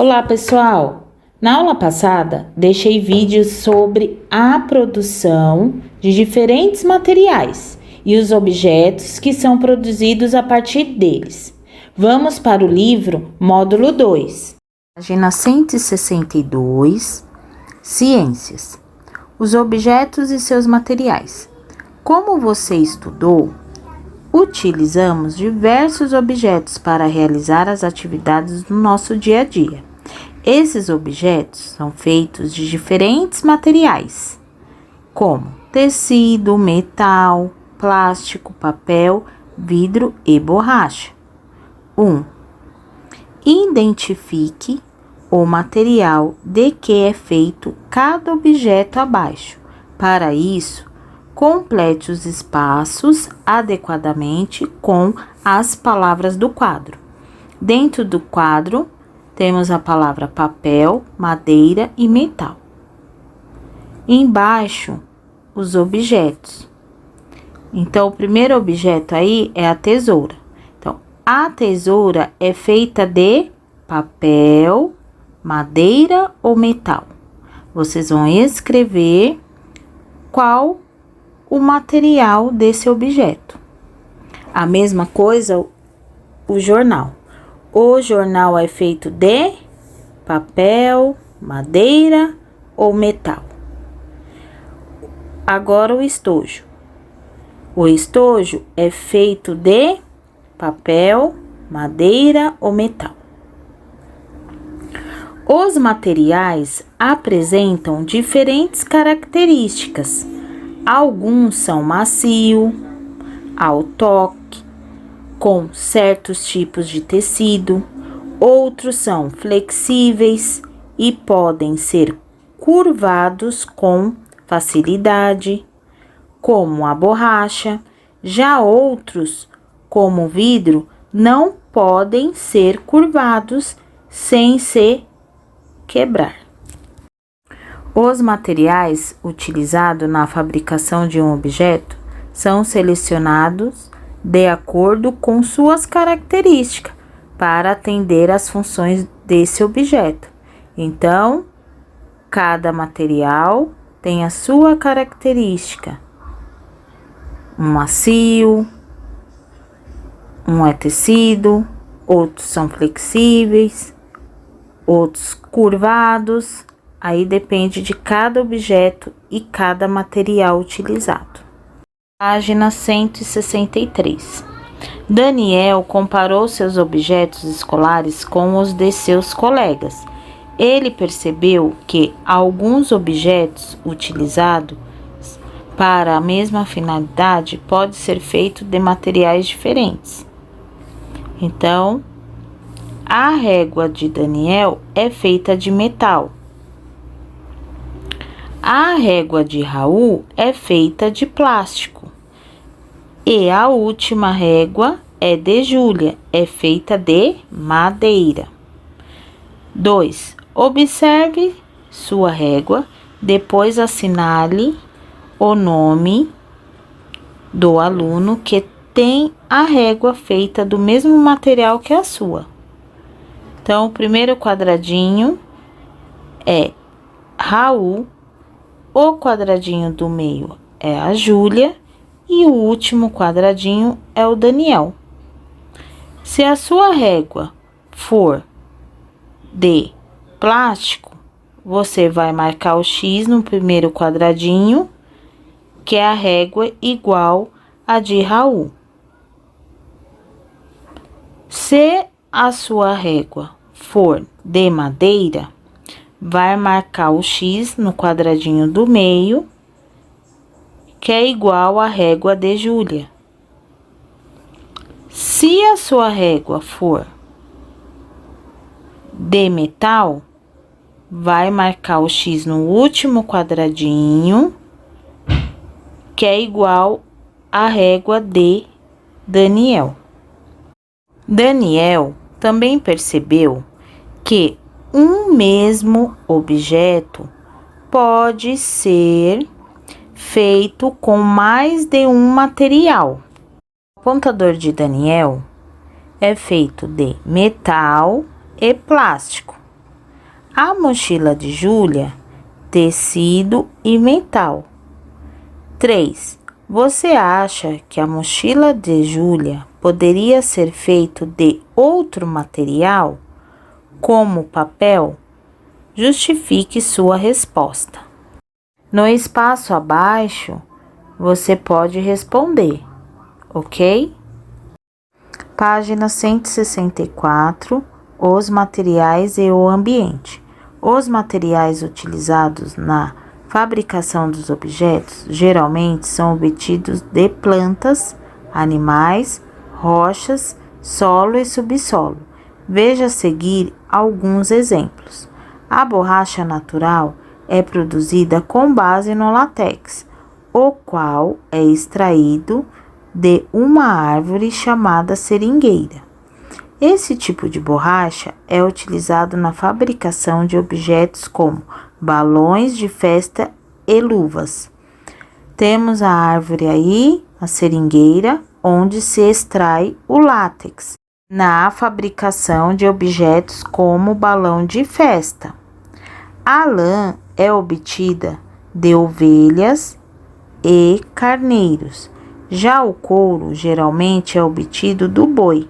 Olá, pessoal! Na aula passada, deixei vídeos sobre a produção de diferentes materiais e os objetos que são produzidos a partir deles. Vamos para o livro Módulo 2. Página 162, Ciências. Os objetos e seus materiais. Como você estudou, utilizamos diversos objetos para realizar as atividades do nosso dia a dia. Esses objetos são feitos de diferentes materiais, como tecido, metal, plástico, papel, vidro e borracha. 1. Identifique o material de que é feito cada objeto abaixo. Para isso, complete os espaços adequadamente com as palavras do quadro. Dentro do quadro, temos a palavra papel, madeira e metal. Embaixo, os objetos. Então, o primeiro objeto aí é a tesoura. Então, a tesoura é feita de papel, madeira ou metal. Vocês vão escrever qual o material desse objeto. A mesma coisa, o jornal. O jornal é feito de papel, madeira ou metal. Agora o estojo. O estojo é feito de papel, madeira ou metal. Os materiais apresentam diferentes características. Alguns são macio, ao toque, com certos tipos de tecido. Outros são flexíveis e podem ser curvados com facilidade, como a borracha. Já outros, como o vidro, não podem ser curvados sem se quebrar. Os materiais utilizados na fabricação de um objeto são selecionados de acordo com suas características para atender às funções desse objeto. Então, cada material tem a sua característica. Um macio, um é tecido, outros são flexíveis, outros curvados. Aí depende de cada objeto e cada material utilizado. Página 163. Daniel comparou seus objetos escolares com os de seus colegas. Ele percebeu que alguns objetos utilizados para a mesma finalidade podem ser feitos de materiais diferentes. Então, a régua de Daniel é feita de metal. A régua de Raul é feita de plástico. E a última régua é de Júlia, é feita de madeira. 2. Observe sua régua, depois assinale o nome do aluno que tem a régua feita do mesmo material que a sua. Então, o primeiro quadradinho é Raul, o quadradinho do meio é a Júlia e o último quadradinho é o Daniel. Se a sua régua for de plástico, você vai marcar o X no primeiro quadradinho, que é a régua igual a de Raul. Se a sua régua for de madeira, vai marcar o X no quadradinho do meio, que é igual à régua de Júlia. Se a sua régua for de metal, vai marcar o X no último quadradinho, que é igual à régua de Daniel. Daniel também percebeu que um mesmo objeto pode ser feito com mais de um material. O apontador de Daniel é feito de metal e plástico. A mochila de Júlia, tecido e metal. 3. Você acha que a mochila de Júlia poderia ser feita de outro material, como papel? Justifique sua resposta. No espaço abaixo, você pode responder, ok? Página 164, os materiais e o ambiente. Os materiais utilizados na fabricação dos objetos geralmente são obtidos de plantas, animais, rochas, solo e subsolo. Veja a seguir alguns exemplos. A borracha natural é produzida com base no látex, o qual é extraído de uma árvore chamada seringueira. Esse tipo de borracha é utilizado na fabricação de objetos como balões de festa e luvas. Temos a árvore aí, a seringueira, onde se extrai o látex na fabricação de objetos como balão de festa. A lã é obtida de ovelhas e carneiros. Já o couro geralmente é obtido do boi.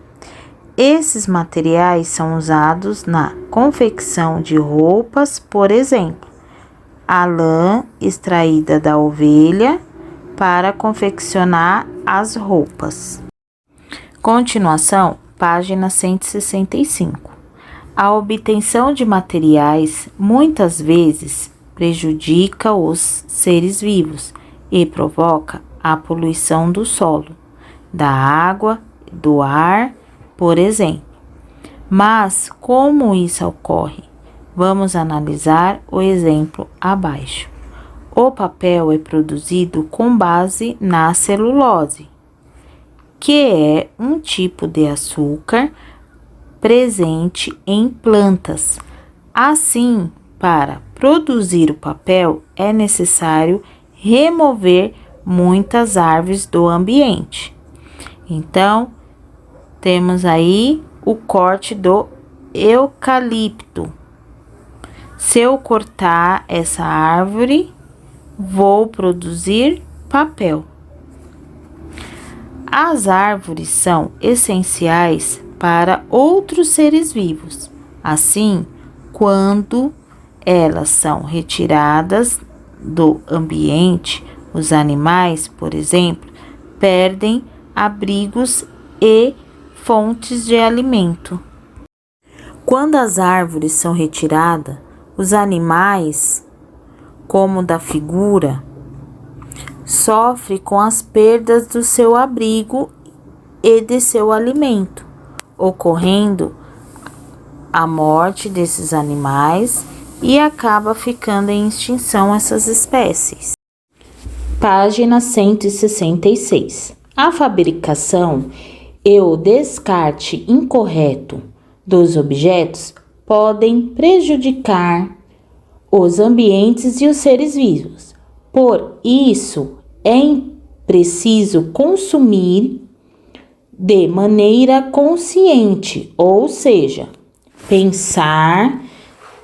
Esses materiais são usados na confecção de roupas, por exemplo, a lã extraída da ovelha para confeccionar as roupas. Continuação, página 165. A obtenção de materiais muitas vezes prejudica os seres vivos e provoca a poluição do solo, da água, do ar, por exemplo. Mas como isso ocorre? Vamos analisar o exemplo abaixo. O papel é produzido com base na celulose, que é um tipo de açúcar presente em plantas. Assim, para produzir o papel é necessário remover muitas árvores do ambiente. Então, temos aí o corte do eucalipto. Se eu cortar essa árvore, vou produzir papel. As árvores são essenciais para outros seres vivos. Assim, quando elas são retiradas do ambiente, os animais, por exemplo, perdem abrigos e fontes de alimento. Quando as árvores são retiradas, os animais, como da figura, sofrem com as perdas do seu abrigo e de seu alimento, ocorrendo a morte desses animais e acaba ficando em extinção essas espécies. Página 166. A fabricação e o descarte incorreto dos objetos podem prejudicar os ambientes e os seres vivos. Por isso, é preciso consumir de maneira consciente, ou seja, pensar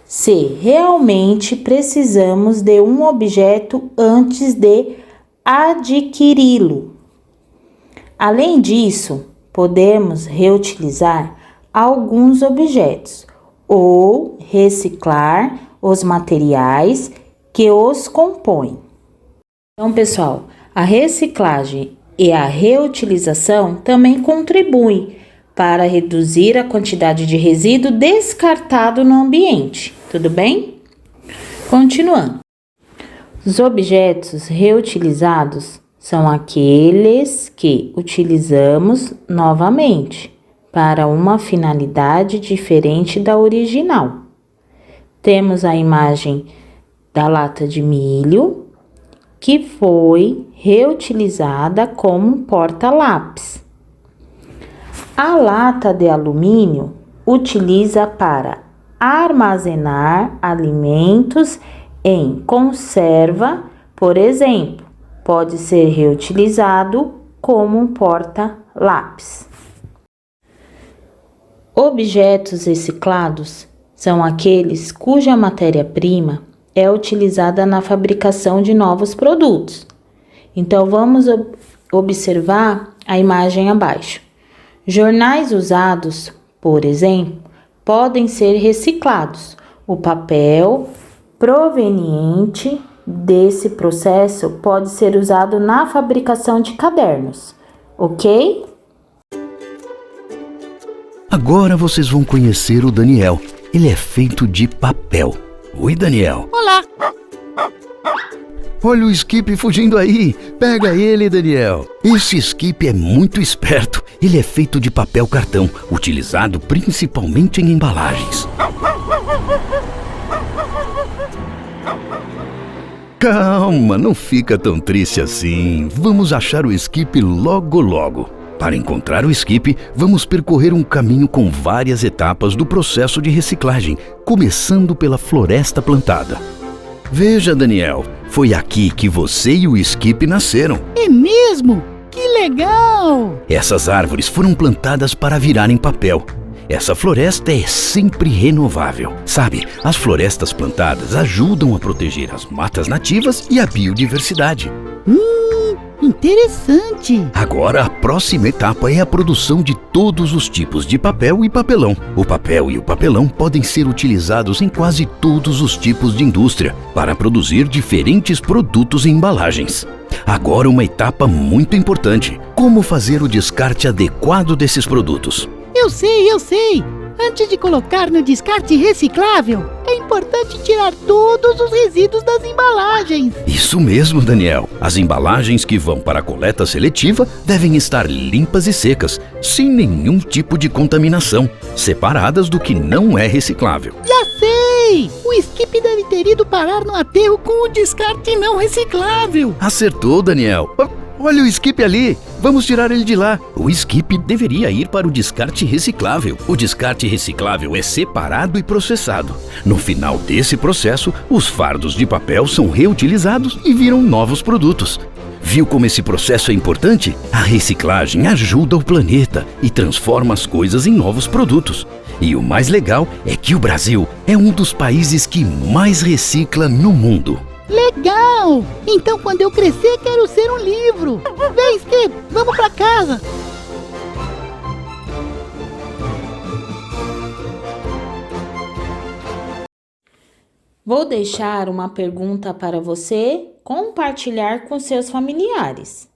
se realmente precisamos de um objeto antes de adquiri-lo. Além disso, podemos reutilizar alguns objetos ou reciclar os materiais que os compõem. Então, pessoal, a reciclagem e a reutilização também contribuem para reduzir a quantidade de resíduo descartado no ambiente, tudo bem? Continuando. Os objetos reutilizados são aqueles que utilizamos novamente para uma finalidade diferente da original. Temos a imagem da lata de milho, que foi reutilizada como porta-lápis. A lata de alumínio utiliza para armazenar alimentos em conserva, por exemplo, pode ser reutilizado como um porta-lápis. Objetos reciclados São aqueles cuja matéria-prima é utilizada na fabricação de novos produtos. Então, vamos observar a imagem abaixo. Jornais usados, por exemplo, podem ser reciclados. O papel proveniente desse processo pode ser usado na fabricação de cadernos, ok? Agora vocês vão conhecer o Daniel. Ele é feito de papel. Oi, Daniel. Olá! Olha o Skip fugindo aí. Pega ele, Daniel. Esse Skip é muito esperto. Ele é feito de papel cartão, utilizado principalmente em embalagens. Calma, não fica tão triste assim. Vamos achar o Skip logo logo. Para encontrar o Skip, vamos percorrer um caminho com várias etapas do processo de reciclagem, começando pela floresta plantada. Veja, Daniel, foi aqui que você e o Skip nasceram. É mesmo? Que legal! Essas árvores foram plantadas para virarem papel. Essa floresta é sempre renovável. Sabe, as florestas plantadas ajudam a proteger as matas nativas e a biodiversidade. Interessante! Agora, a próxima etapa é a produção de todos os tipos de papel e papelão. O papel e o papelão podem ser utilizados em quase todos os tipos de indústria para produzir diferentes produtos e embalagens. Agora, uma etapa muito importante: como fazer o descarte adequado desses produtos. Eu sei! Antes de colocar no descarte reciclável, é importante tirar todos os resíduos das embalagens. Isso mesmo, Daniel. As embalagens que vão para a coleta seletiva devem estar limpas e secas, sem nenhum tipo de contaminação, separadas do que não é reciclável. Já sei! O Skip deve ter ido parar no aterro com o descarte não reciclável. Acertou, Daniel. Olha o Skip ali! Vamos tirar ele de lá. O Skip deveria ir para o descarte reciclável. O descarte reciclável é separado e processado. No final desse processo, os fardos de papel são reutilizados e viram novos produtos. Viu como esse processo é importante? A reciclagem ajuda o planeta e transforma as coisas em novos produtos. E o mais legal é que o Brasil é um dos países que mais recicla no mundo. Legal! Então quando eu crescer quero ser um livro. Vem, Skip, vamos pra casa. Vou deixar uma pergunta para você compartilhar com seus familiares.